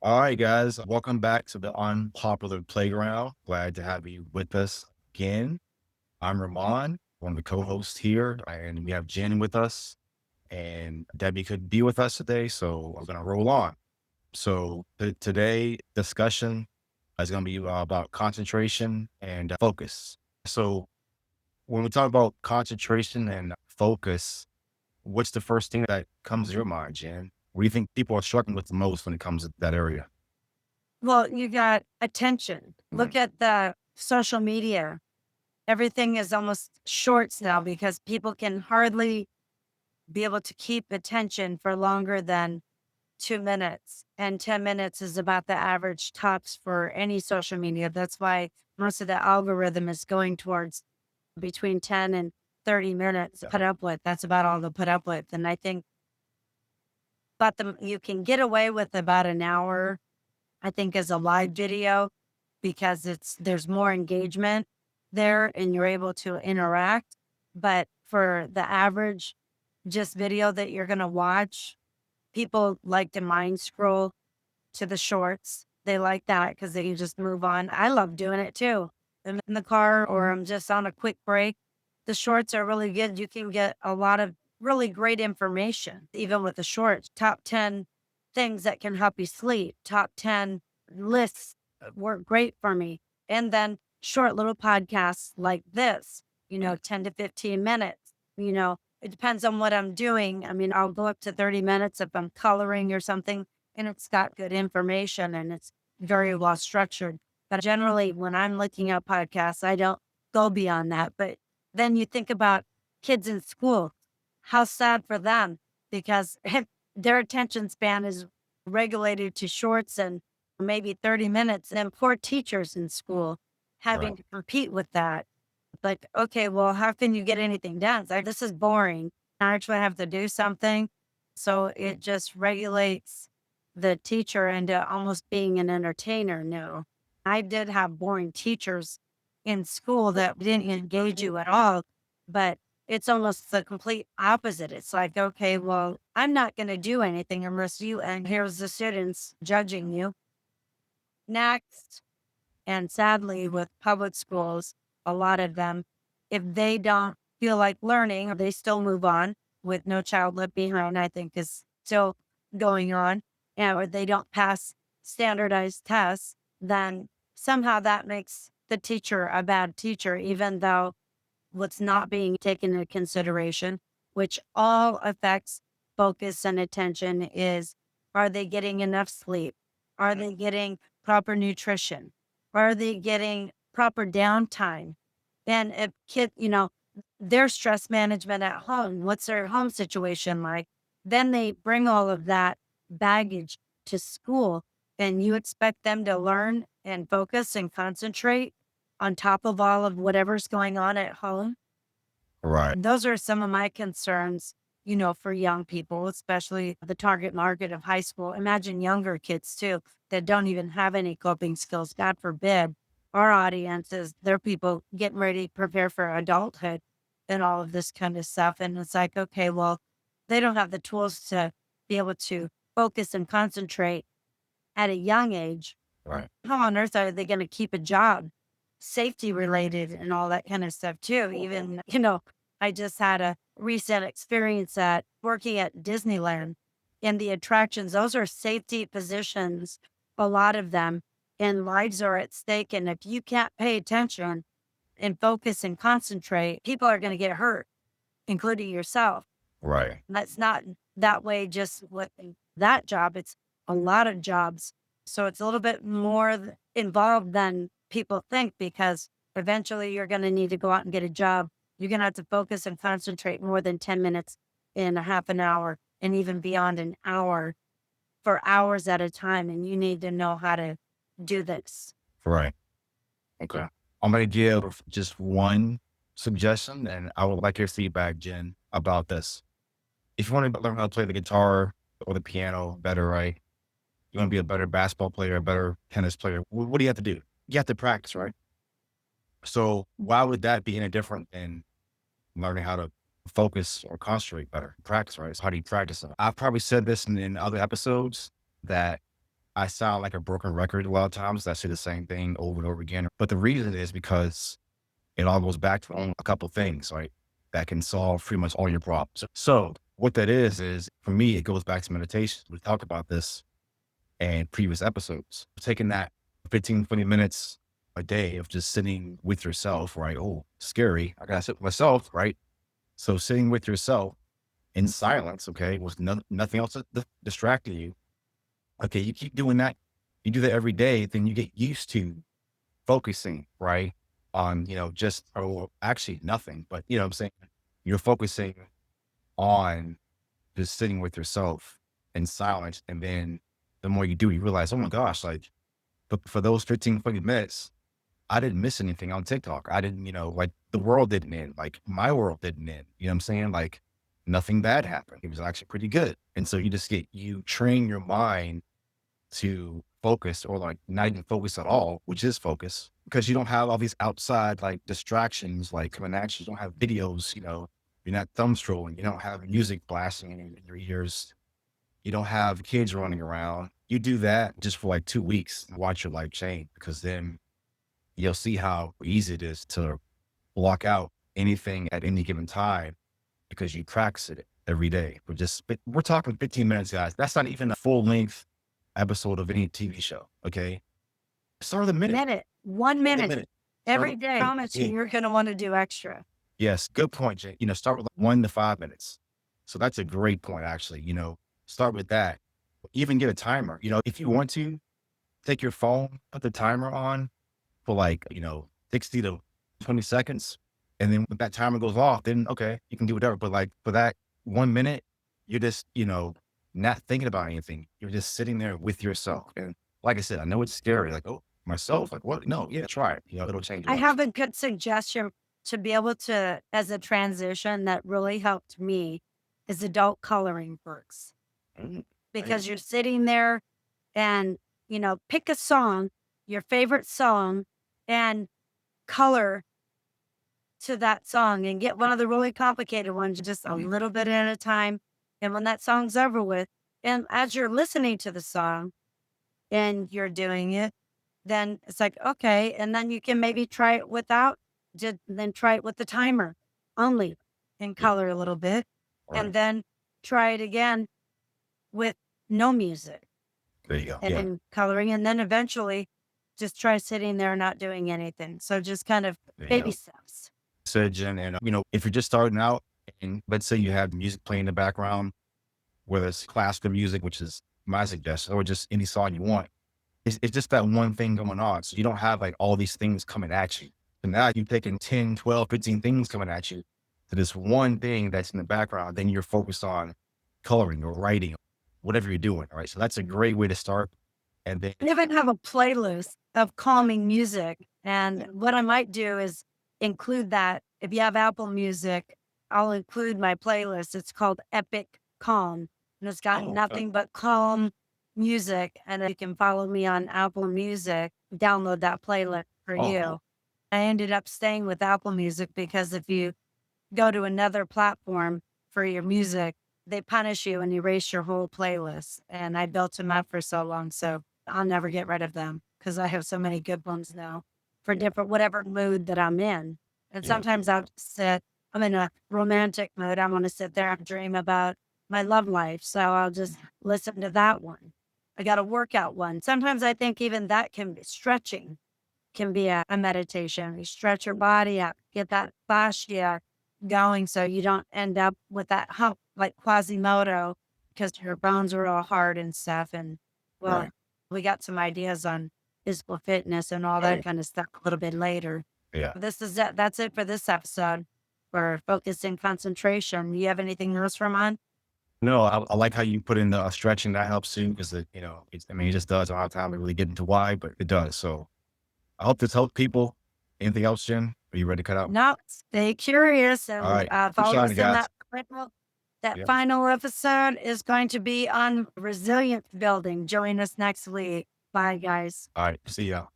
All right, guys, welcome back to the Unpopular Playground. Glad to have you with us again. I'm Ramon, one of the co-hosts here, and we have Jen with us, and Debbie could be with us today, so we're gonna roll on. So today discussion is gonna be about concentration and focus. So when we talk about concentration and focus, what's the first thing that comes to your mind, Jen? What do you think people are struggling with the most when it comes to that area? Well, you got attention. Look at the social media. Everything is almost shorts now because people can hardly be able to keep attention for longer than 2 minutes. And 10 minutes is about the average tops for any social media. That's why most of the algorithm is going towards between 10 and 30 minutes Yeah. put up with. That's about all they'll put up with. And I think but you can get away with about an hour, I think, as a live video because there's more engagement there and you're able to interact. But for the average just video that you're going to watch, people like to mind scroll to the shorts. They like that because they can just move on. I love doing it too. I'm in the car or I'm just on a quick break. The shorts are really good. You can get a lot of really great information, even with the shorts. Top 10 things that can help you sleep, top 10 lists work great for me. And then short little podcasts like this, 10 to 15 minutes. It depends on what I'm doing. I mean, I'll go up to 30 minutes if I'm coloring or something and it's got good information and it's very well structured. But generally, when I'm looking at podcasts, I don't go beyond that. But then you think about kids in school, how sad for them because their attention span is regulated to shorts and maybe 30 minutes. And poor teachers in school Right. having to compete with that. Like, okay, well, how can you get anything done? It's like, this is boring. I actually have to do something. So it just regulates the teacher into almost being an entertainer. No, I did have boring teachers in school that didn't engage you at all, but it's almost the complete opposite. It's like, okay, well, I'm not going to do anything unless you, and here's the students judging you. Next. And sadly, with public schools, a lot of them, if they don't feel like learning, they still move on with No Child Left Behind, I think is still going on, and or they don't pass standardized tests, then somehow that makes the teacher a bad teacher, even though what's not being taken into consideration, which all affects focus and attention, is are they getting enough sleep? Are they getting proper nutrition? Are they getting proper downtime? And if their stress management at home, what's their home situation like? Then they bring all of that baggage to school and you expect them to learn and focus and concentrate on top of all of whatever's going on at home. Right. Those are some of my concerns, for young people, especially the target market of high school. Imagine younger kids too that don't even have any coping skills. God forbid our audience is they're people getting ready to prepare for adulthood and all of this kind of stuff. And it's like, okay, well, they don't have the tools to be able to focus and concentrate at a young age. Right. How on earth are they going to keep a job? Safety related and all that kind of stuff too. Even, I just had a recent experience at working at Disneyland and the attractions, those are safety positions, a lot of them, and lives are at stake. And if you can't pay attention and focus and concentrate, people are going to get hurt, including yourself. Right. And that's not that way just with that job. It's a lot of jobs. So it's a little bit more involved than people think because eventually you're going to need to go out and get a job. You're going to have to focus and concentrate more than 10 minutes in a half an hour and even beyond an hour for hours at a time. And you need to know how to do this. Right. Okay. I'm going to give just one suggestion, and I would like your feedback, Jen, about this. If you want to learn how to play the guitar or the piano better, right? You want to be a better basketball player, a better tennis player. What do you have to do? You have to practice, right? So why would that be any different than learning how to focus or concentrate better? Practice, right? So how do you practice it? I've probably said this in other episodes that I sound like a broken record a lot of times. I say the same thing over and over again. But the reason is because it all goes back to a couple things, right? That can solve pretty much all your problems. So what that is for me, it goes back to meditation. We talked about this in previous episodes. Taking that 15, 20 minutes a day of just sitting with yourself, right? Oh, scary. I gotta sit with myself, right? So sitting with yourself in silence, okay, with nothing else distracting you. Okay, you keep doing that. You do that every day, then you get used to focusing, right? On, just, or actually nothing, but what I'm saying, you're focusing on just sitting with yourself in silence. And then the more you do, you realize, oh my gosh, like, but for those 15, 20 minutes, I didn't miss anything on TikTok. I didn't, like the world didn't end. Like my world didn't end. You know what I'm saying? Like nothing bad happened. It was actually pretty good. And so you train your mind to focus, or like not even focus at all, which is focus, because you don't have all these outside like distractions like coming at you. You don't have videos, you're not thumb scrolling, you don't have music blasting in your ears, you don't have kids running around. You do that just for like 2 weeks and watch your life change, because then you'll see how easy it is to block out anything at any given time because you practice it every day. We're talking 15 minutes, guys. That's not even a full length episode of any TV show. Okay. Start with a minute. Minute, 1 A minute minute. Start every with day. I promise you, yeah. you're going to want to do extra. Yes. Good point, Jay. Start with like 1 to 5 minutes. So that's a great point, actually. Start with that. Even get a timer. If you want to take your phone, put the timer on for like, 60 to 20 seconds. And then when that timer goes off, then okay, you can do whatever. But like for that 1 minute, you're just, not thinking about anything. You're just sitting there with yourself. And like I said, I know it's scary. Like, oh, myself, like what? No, yeah, try it. It'll change your I life. have a good suggestion to be able to, as a transition that really helped me, is adult coloring books, Mhm. Right. because you're sitting there and, pick a song, your favorite song, and color to that song and get one of the really complicated ones, just a little bit at a time. And when that song's over with, and as you're listening to the song and you're doing it, then it's like, okay. And then you can maybe try it without, just then try it with the timer only and Yeah. color a little bit. Right. And then try it again with no music There you go. and Yeah. then coloring. And then eventually just try sitting there not doing anything. So just kind of There you baby go. steps. So, Jen, and if you're just starting out and let's say you have music playing in the background, whether it's classical music, which is my suggestion, or just any song you want. It's just that one thing going on. So you don't have like all these things coming at you. So now you're taking 10, 12, 15 things coming at you to this one thing that's in the background. Then you're focused on coloring or writing, whatever you're doing. All right. So that's a great way to start. And then, I even have a playlist of calming music. And what I might do is include that. If you have Apple Music, I'll include my playlist. It's called Epic Calm. And it's got oh, nothing but calm music. And you can follow me on Apple Music, download that playlist for oh, you. I ended up staying with Apple Music because if you go to another platform for your music, they punish you and erase your whole playlist. And I built them up for so long. So I'll never get rid of them because I have so many good ones now for different, whatever mood that I'm in. And yeah, sometimes I'll sit, I'm in a romantic mood. I want to sit there and dream about my love life. So I'll just listen to that one. I got a workout one. Sometimes I think even that can be stretching, can be a meditation. You stretch your body out, get that fascia going so you don't end up with that hump like Quasimodo because your bones are all hard and stuff. And well, right. we got some ideas on physical fitness and all that kind of stuff a little bit later. Yeah. This is it. That's it for this episode for focusing concentration. You have anything else for mine? No, I like how you put in the stretching. That helps too because it just does. I don't have time to really get into why, but it does. So I hope this helped people. Anything else, Jen? Are you ready to cut out? No, stay curious All and right. Keep follow shining, us in guys. that final. That Yeah. final episode is going to be on resilience building. Join us next week. Bye, guys. All right. See ya.